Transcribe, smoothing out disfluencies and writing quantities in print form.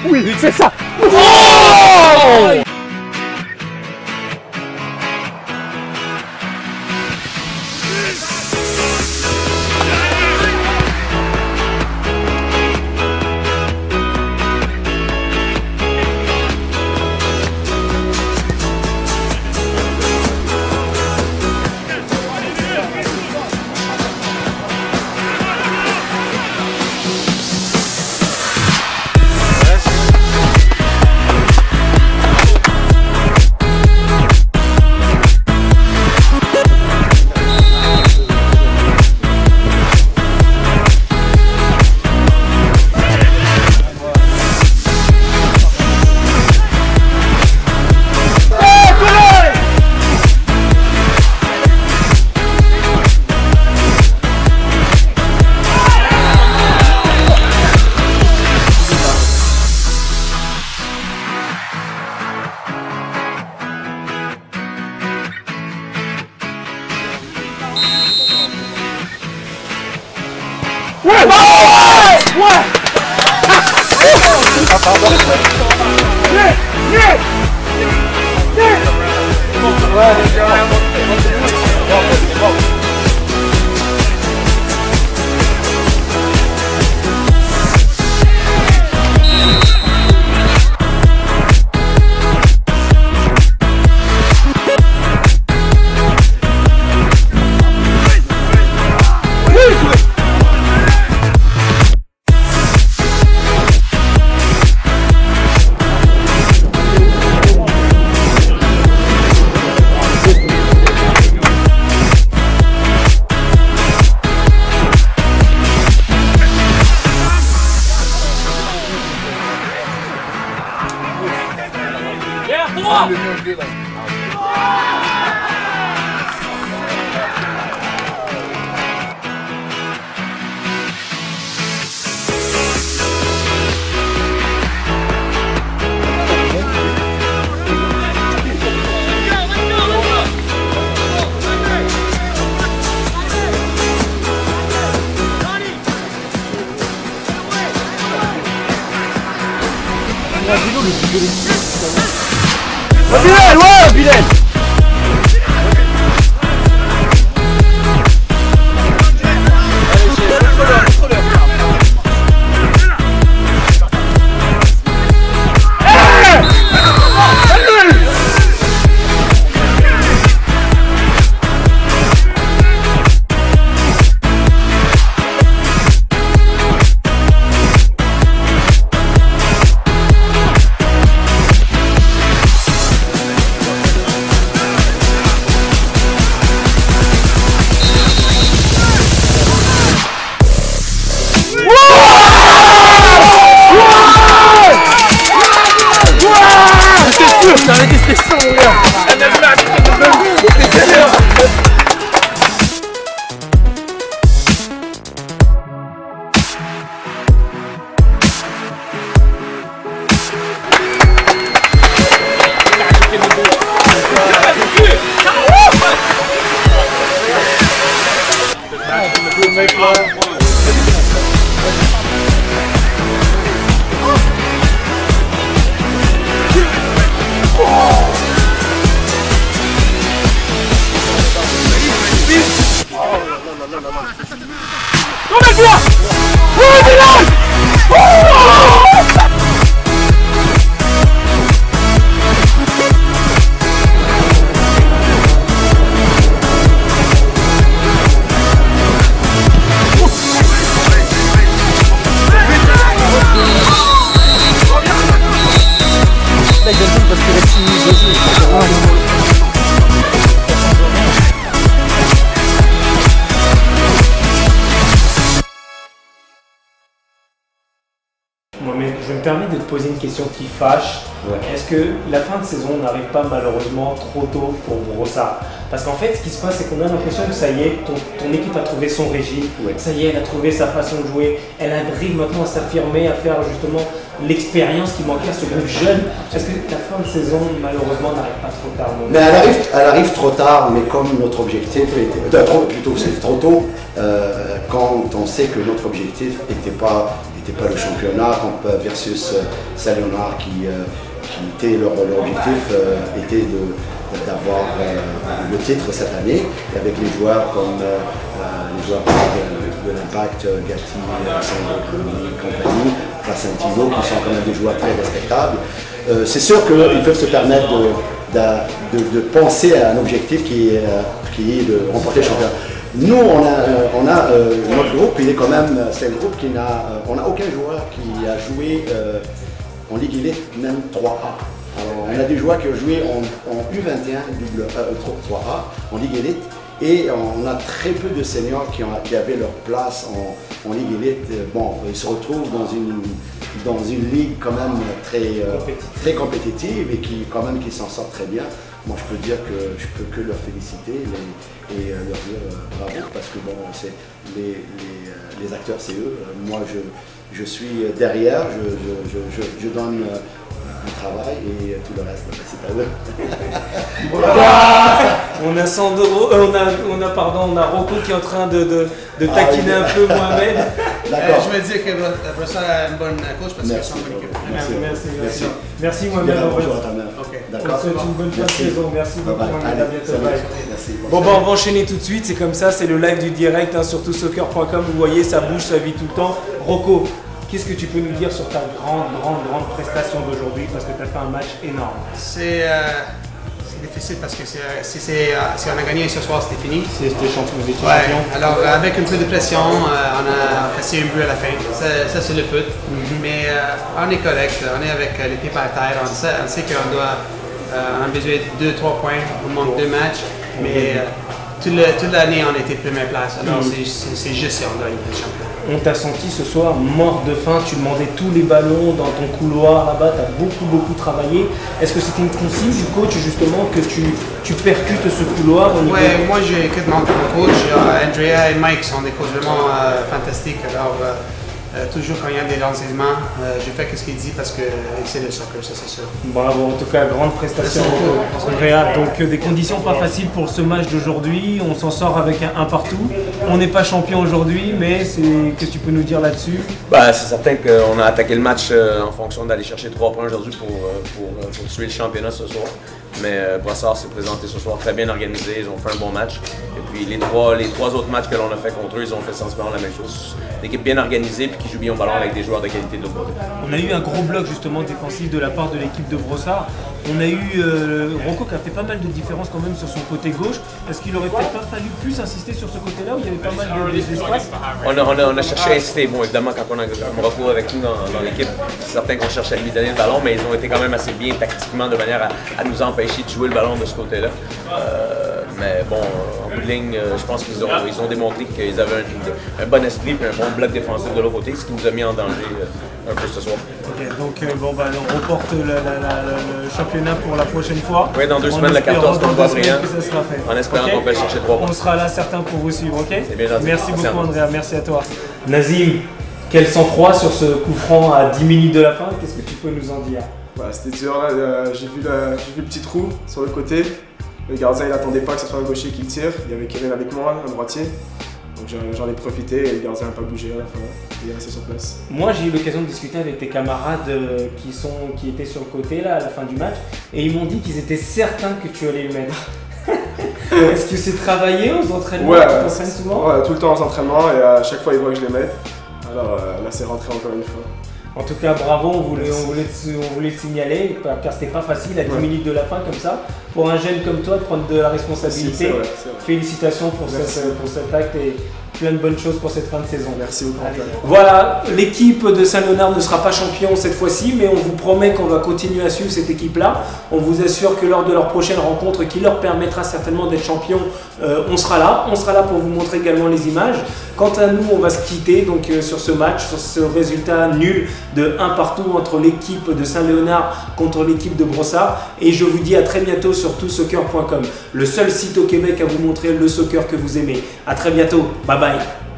Oui, c'est ça. Oh! Ouais! Ouais! Ah, pardon. Bilal, ouais, Bilal. Je me permets de te poser une question qui fâche. Ouais. Est-ce que la fin de saison n'arrive pas malheureusement trop tôt pour Brossard? Parce qu'en fait, ce qui se passe, c'est qu'on a l'impression que ça y est, ton équipe a trouvé son régime, Ouais. ça y est, elle a trouvé sa façon de jouer, elle arrive maintenant à s'affirmer, à faire justement l'expérience qui manquait à ce groupe jeune. Est-ce que la fin de saison, malheureusement, n'arrive pas trop tard? Mais elle arrive trop tard, mais comme notre objectif était. Plutôt, c'est trop tôt, quand on sait que notre objectif n'était pas le championnat versus Saint-Léonard qui était leur objectif était d'avoir le titre cette année, et avec les joueurs comme les joueurs de l'Impact, Gatti, Sandro, compagnie, Placentino, qui sont quand même des joueurs très respectables. C'est sûr qu'ils peuvent se permettre de penser à un objectif qui est de remporter le championnat. Nous, notre groupe, il est quand même, c'est un groupe qui on n'a aucun joueur qui a joué en Ligue Elite, même 3A. Alors, on a des joueurs qui ont joué en U21, 3A, en Ligue Elite, et on a très peu de seniors qui avaient leur place en Ligue Elite. Bon, ils se retrouvent dans une ligue quand même très compétitive et qui s'en sort très bien. Moi, je peux dire que je peux que leur féliciter et leur dire bravo, parce que bon, c'est les acteurs, c'est eux. Moi, je suis derrière, je donne un travail et tout le reste, c'est à eux. On a Sandro, on a Rocco qui est en train de taquiner un peu Mohamed. Je veux dire que Brossard a une bonne coach parce qu'ils sont une bonne équipe. Merci Mohamed. Bonjour à ta mère. On te souhaite une bonne fin de saison. Merci beaucoup Mohamed. À bientôt. Merci. Bon, on va enchaîner tout de suite. C'est comme ça, c'est le live du direct sur tousoccer.com. Vous voyez, ça bouge, ça vit tout le temps. Rocco, qu'est-ce que tu peux nous dire sur ta grande prestation d'aujourd'hui, parce que tu as fait un match énorme? C'est difficile parce que si on a gagné ce soir, c'était fini. C'était champion, vous étiez Ouais, champion. alors avec un peu de pression, on a passé un but à la fin. Ça c'est le foot. Mais on est correct, on est avec les pieds par terre. On sait qu'on doit on a besoin de 2-3 points, on manque 2 matchs. Mais toute l'année, on était première place. Alors c'est juste si on doit être champion. On t'a senti ce soir mort de faim, tu demandais tous les ballons dans ton couloir là-bas, tu as beaucoup travaillé. Est-ce que c'était une consigne du coach justement que tu percutes ce couloir au niveau... Ouais, moi j'ai que demandé mon coach. Andrea et Mike sont des coachs vraiment fantastiques. Alors toujours quand il y a des renseignements, je fais ce qu'il dit parce que c'est le soccer, ça c'est sûr. Bravo, en tout cas, grande prestation Andrea. Donc des conditions pas faciles pour ce match d'aujourd'hui, on s'en sort avec un partout. On n'est pas champion aujourd'hui, mais qu'est-ce que tu peux nous dire là-dessus? C'est certain qu'on a attaqué le match en fonction d'aller chercher 3 points aujourd'hui pour tuer le championnat ce soir. Mais Brossard s'est présenté ce soir très bien organisé, ils ont fait un bon match. Et puis les trois autres matchs que l'on a fait contre eux, ils ont fait sensiblement la même chose. Une équipe bien organisée puis qui joue bien au ballon avec des joueurs de qualité de l'autre côté. On a eu un gros bloc justement défensif de la part de l'équipe de Brossard. On a eu Rocco qui a fait pas mal de différences quand même sur son côté gauche. Est-ce qu'il aurait peut-être pas fallu plus insister sur ce côté-là où il y avait pas mal d'espace? On a cherché à insister. Bon, évidemment, quand on a Rocco avec nous dans l'équipe, c'est certain qu'on cherche à lui donner le ballon, mais ils ont été quand même assez bien tactiquement de manière à nous empêcher de jouer le ballon de ce côté-là. Mais bon, en bout de ligne, je pense qu'ils ont démontré qu'ils avaient un bon esprit et un bon bloc défensif de l'autre côté, ce qui nous a mis en danger un peu ce soir. Ok, donc on reporte le championnat pour la prochaine fois. Oui, dans 2 semaines, la 14 contre Boisbriand. En espérant qu'on peut chercher 3 points. On sera là certains pour vous suivre, ok? C'est bien gentil. Merci beaucoup Andrea, merci à toi. Nazim, quel sang-froid sur ce coup franc à 10 minutes de la fin, qu'est-ce que tu peux nous en dire? C'était dur là, j'ai vu le petit trou sur le côté. Le gardien il attendait pas que ce soit un gaucher qui tire, il y avait Kevin avec moi, un droitier. Donc j'en ai profité et le gardien n'a pas bougé à la fin, il est resté sur place. Moi j'ai eu l'occasion de discuter avec tes camarades qui étaient sur le côté là à la fin du match et ils m'ont dit qu'ils étaient certains que tu allais le mettre. Est-ce que c'est travaillé aux entraînements? Ouais, tu t'entraînes souvent? Ouais, tout le temps aux entraînements et à chaque fois ils voient que je les mette. Alors là c'est rentré encore une fois. En tout cas, bravo, on voulait te signaler, car c'était pas facile à 10 minutes de la fin comme ça. Pour un jeune comme toi, de prendre de la responsabilité. C'est vrai. Félicitations pour cet acte et plein de bonnes choses pour cette fin de saison. Merci beaucoup. Antoine. Voilà, l'équipe de Saint-Léonard ne sera pas champion cette fois-ci, mais on vous promet qu'on va continuer à suivre cette équipe-là. On vous assure que lors de leur prochaine rencontre, qui leur permettra certainement d'être champion, on sera là. On sera là pour vous montrer également les images. Quant à nous, on va se quitter donc, sur ce match, sur ce résultat nul de 1 partout entre l'équipe de Saint-Léonard contre l'équipe de Brossard. Et je vous dis à très bientôt sur tousoccer.com, le seul site au Québec à vous montrer le soccer que vous aimez. À très bientôt, bye bye.